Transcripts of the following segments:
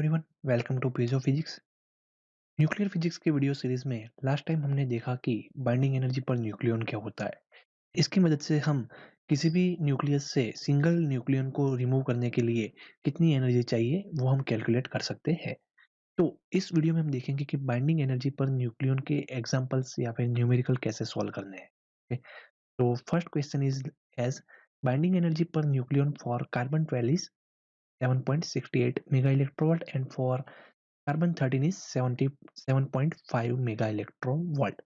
Everyone, welcome to page of physics. Nuclear physics के video series में last time हमने देखा कि बाइंडिंग एनर्जी पर न्यूक्लियन क्या होता है। इसकी मदद से हम किसी भी न्यूक्लियस से सिंगल न्यूक्लियन को रिमूव करने के लिए कितनी एनर्जी चाहिए वो हम कैलकुलेट कर सकते हैं। तो इस वीडियो में हम देखेंगे कि बाइंडिंग एनर्जी पर न्यूक्लियन के एग्जांपल्स या फिर न्यूमेरिकल कैसे सॉल्व करने हैं। Okay? तो first question is as binding energy per nucleon for carbon 12 is 7.68 mega electron volt and for carbon 13 is 77.5 mega electron volt.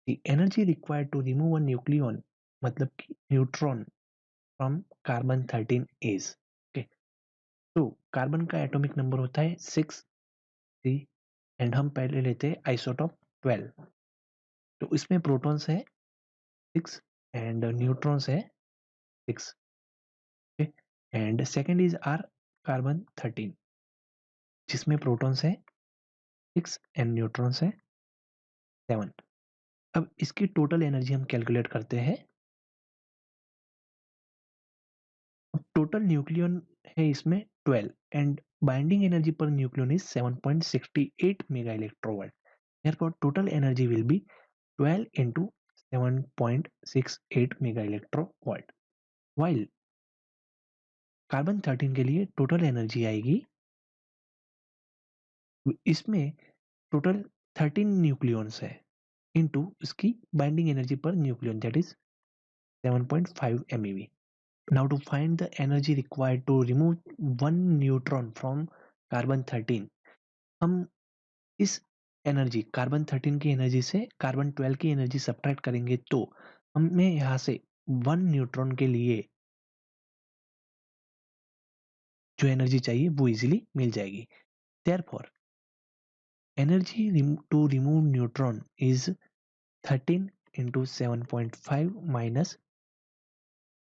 The energy required to remove a nucleon मतलब कि neutron from carbon 13 is okay. तो carbon का atomic number होता है 6 and हम पहले लेते हैं आइसोटॉप 12। तो इसमें प्रोटॉन्स है 6 एंड न्यूट्रॉन्स है 6। And second is are carbon 13 जिसमें प्रोटॉन्स है 6 एंड न्यूट्रॉन्स है 7। अब इसकी टोटल एनर्जी हम कैलकुलेट करते हैं। टोटल न्यूक्लियन है इसमें 12 and binding energy per nucleon is 7.68 mega electronvolt. therefore total energy will be 12 into 7.68 mega electronvolt. while carbon 13 के लिए टोटल एनर्जी आएगी, इसमें टोटल 13 न्यूक्लियंस है इनटू इसकी binding energy per nucleon that is 7.5 MeV. Now to find the energy required to remove one neutron from carbon 13, हम इस energy carbon 13 की energy से कार्बन 12 की एनर्जी सब्ट्रैक्ट करेंगे तो हमें यहाँ से वन न्यूट्रॉन के लिए जो एनर्जी चाहिए वो इजीली मिल जाएगी। Therefore, energy to remove neutron is 13 into 7.5 minus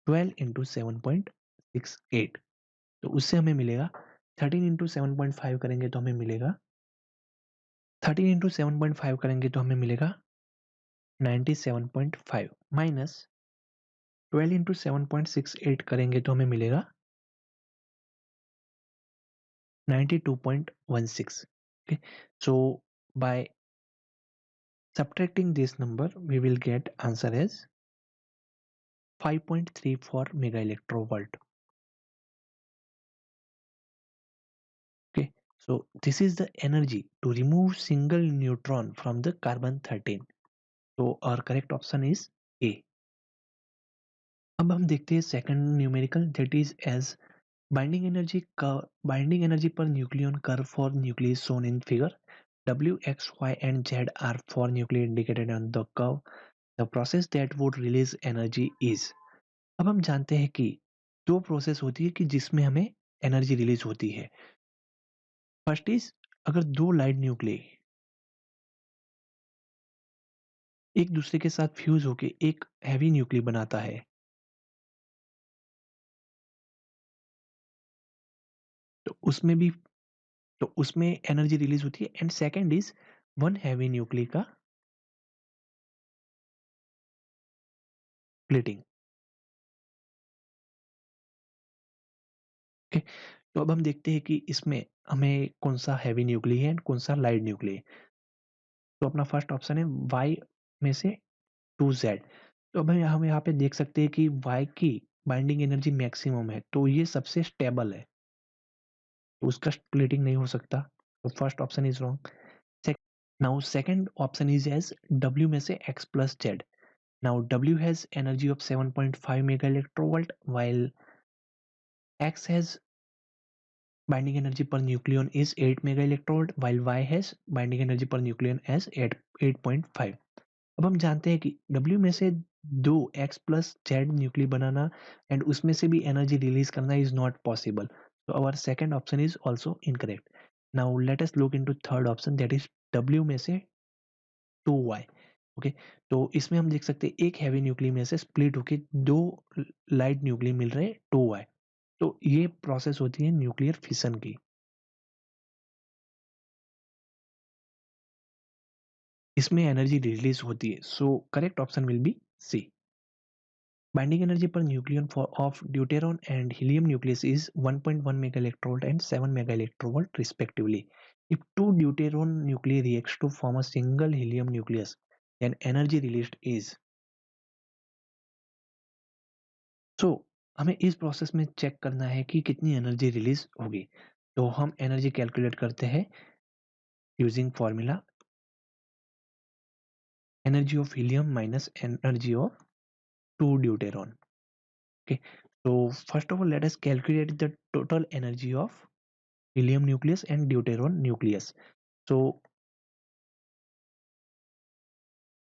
12 into 7.68। तो उससे हमें मिलेगा 13 इंटू 7.5 करेंगे तो हमें मिलेगा 13 इंटू 7.5 करेंगे तो हमें मिलेगा 97.5 माइनस 12 इंटू 7.68 करेंगे तो हमें मिलेगा 92.16। okay, so by subtracting this number we will get answer as 5.34 mega electrovolt। okay, so this is the energy to remove single neutron from the carbon 13। so our correct option is A। अब हम देखते हैं second numerical that is as binding energy per nucleon curve for nucleus shown in figure। W, X, Y and Z are four nuclei indicated on the curve। The process that would release energy is। अब हम जानते हैं कि दो process होती है कि जिसमें हमें एनर्जी रिलीज होती है। फर्स्ट इज अगर दो लाइट न्यूक्लियई एक दूसरे के साथ फ्यूज होके एक हैवी न्यूक्लियस बनाता है तो उसमें एनर्जी रिलीज होती है। And second is one heavy nucleus का स्प्लिटिंग। ओके, तो अब हम देखते हैं कि इसमें हमें कौन सा हैवी न्यूक्लियस है एंड कौन सा लाइट न्यूक्लियस। तो अपना फर्स्ट ऑप्शन है वाई में से 2Z। तो अब हम यहाँ पे देख सकते हैं कि वाई की बाइंडिंग एनर्जी मैक्सिमम है तो ये सबसे स्टेबल है तो उसका स्प्लिटिंग नहीं हो सकता। तो first option is wrong. Now second option is as W में से X plus Z। Now W has energy of 7.5 mega electrovolt while X has binding energy per nucleon is 8 mega electrovolt while Y has binding energy per nucleon as 8.5। अब हम जानते हैं कि W में से दो X plus Z nucleus banana and उसमें से भी एनर्जी रिलीज करना is not possible. So our second option is also incorrect। Now let us look into third option that is W में से 2Y। ओके, तो इसमें हम देख सकते हैं एक हैवी न्यूक्लियस में से स्प्लिट होके दो लाइट न्यूक्लियस मिल रहे 2Y। तो ये प्रोसेस होती है न्यूक्लियर फिशन की। इसमें एनर्जी रिलीज होती है। So correct option will be C. Binding energy per nucleon of deuteron and helium nucleus is 1.1 megaelectrovolt and 7 megaelectrovolt respectively. If two deuteron nuclei reacts to form a single helium nucleus, then energy released is. So हमें इस process में check करना है कि कितनी energy release होगी. तो हम एनर्जी कैलकुलेट करते हैं using formula energy of helium minus energy of 2 deuteron. Okay, so first of all let us calculate the total energy of helium nucleus and deuteron nucleus. So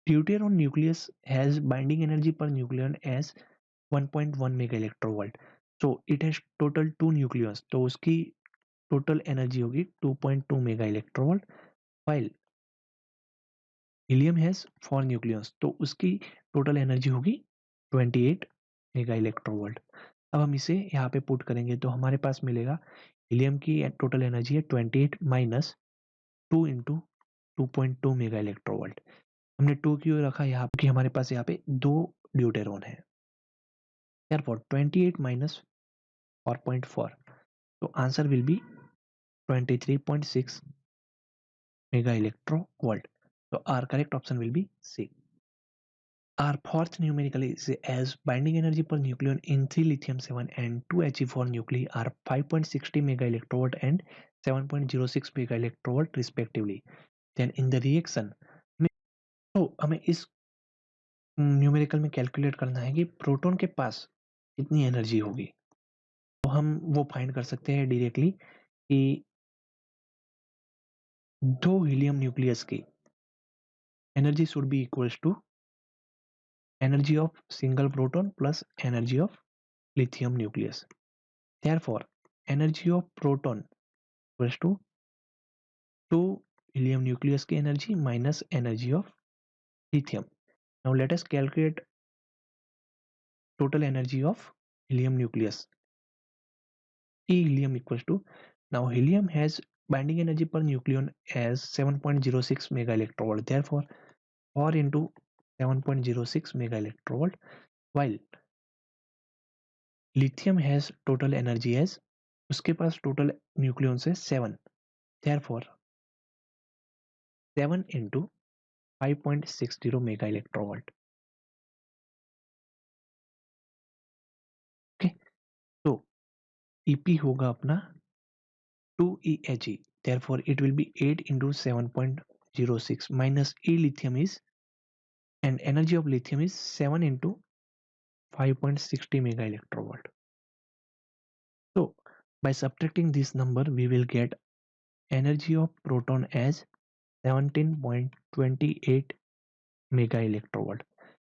deuteron nucleus has binding energy per nucleon as 1.1 mega electrovolt. So it has total 2 nucleons, तो उसकी total energy होगी 2.2 mega electrovolt, while helium has 4 nucleons, तो उसकी total energy होगी 28 mega electronvolt. अब हम इसे यहाँ पे पुट करेंगे तो हमारे पास मिलेगा हीलियम की टोटल एनर्जी है 28 माइनस 2 इंटू 2.2 मेगा इलेक्ट्रोवोल्ट. हमने 2 क्यों रखा यहाँ पे कि हमारे पास यहाँ पे 2 ड्यूटेरॉन है. therefore 28 minus 4.4, so answer will be 23.6 mega electrovolt. So our correct option will be C. Our fourth numerical is as binding energy per nucleon in 3 lithium-7 and 2 He4 nuclei are 5.60 mega electrovolt and 7.06 mega electrovolt respectively. Then in the reaction तो हमें इस numerical में calculate करना है कि proton के पास कितनी energy होगी. तो हम वो फाइंड कर सकते हैं डायरेक्टली कि दो हीलियम न्यूक्लियस की energy should be equals to energy of single proton plus energy of lithium nucleus. Therefore, energy of proton equals to 2 helium nucleus की energy minus energy of lithium. Now let us calculate total energy of helium nucleus. E helium equals to, now helium has binding energy per nucleon as 7.06 mega electrovolt. Therefore, 4 into 7.06 mega electrovolt, while lithium has total energy as उसके पास total nucleons है 7. Therefore 7 into 5.60 mega electrovolt. Okay, so EP होगा अपना 2 EHE. Therefore it will be 8 into 7.06 minus E lithium is, and energy of lithium is 7 into 5.60 mega electrovolt. So by subtracting this number we will get energy of proton as 17.28 mega electrovolt.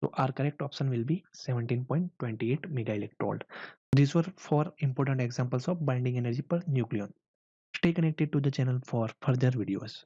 So our correct option will be 17.28 mega electrovolt. These were 4 important examples of binding energy per nucleon. Stay connected to the channel for further videos.